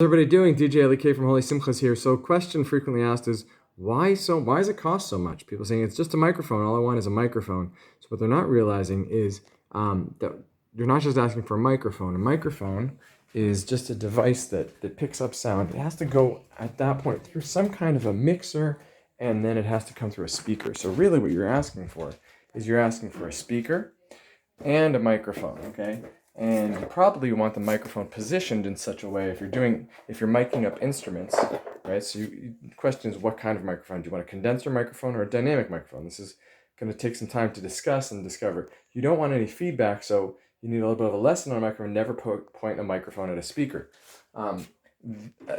How's everybody doing? DJ LK from Holy SIMCHAS here. So, question frequently asked is why does it cost so much? People saying it's just a microphone. All I want is a microphone. So what they're not realizing is that you're not just asking for a microphone. A microphone is just a device that picks up sound. It has to go at that point through some kind of a mixer, and then it has to come through a speaker. So really, what you're asking for is you're asking for a speaker and a microphone, okay? And you probably want the microphone positioned in such a way if you're miking up instruments, right? So the question is, what kind of microphone? Do you want a condenser microphone or a dynamic microphone? This is going to take some time to discuss and discover. You don't want any feedback, so you need a little bit of a lesson on a microphone. Never point a microphone at a speaker.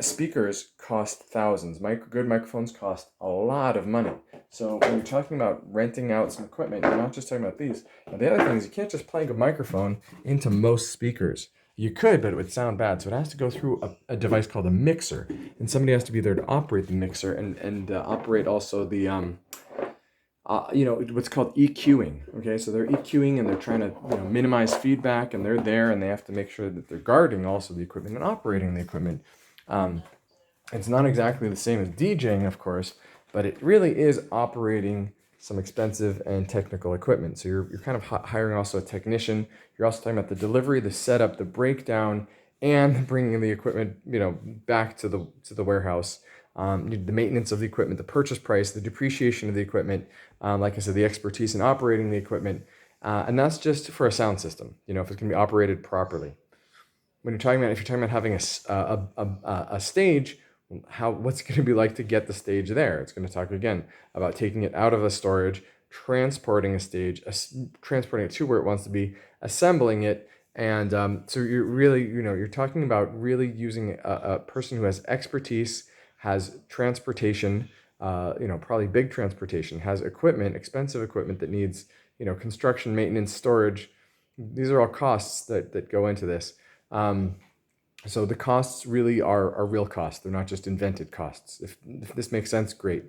Speakers cost thousands. Good microphones cost a lot of money. So when you're talking about renting out some equipment, you're not just talking about these. Now, the other thing is you can't just plug a microphone into most speakers. You could, but it would sound bad. So it has to go through a device called a mixer, and somebody has to be there to operate the mixer and operate also the what's called EQing. Okay, so they're EQing and they're trying to minimize feedback, and they're there and they have to make sure that they're guarding also the equipment and operating the equipment. It's not exactly the same as DJing, of course, but it really is operating some expensive and technical equipment. So you're kind of hiring also a technician. You're also talking about the delivery, the setup, the breakdown, and bringing the equipment back to the warehouse. The maintenance of the equipment, the purchase price, the depreciation of the equipment, like I said, the expertise in operating the equipment, and that's just for a sound system. If it's going to be operated properly. If you're talking about having a stage, what's it going to be like to get the stage there? It's going to talk again about taking it out of a storage, transporting a stage, transporting it to where it wants to be, assembling it, and so you're really you're talking about really using a person who has expertise, has transportation, probably big transportation, has equipment, expensive equipment that needs construction, maintenance, storage. These are all costs that go into this. So the costs really are real costs. They're not just invented costs. If this makes sense, great.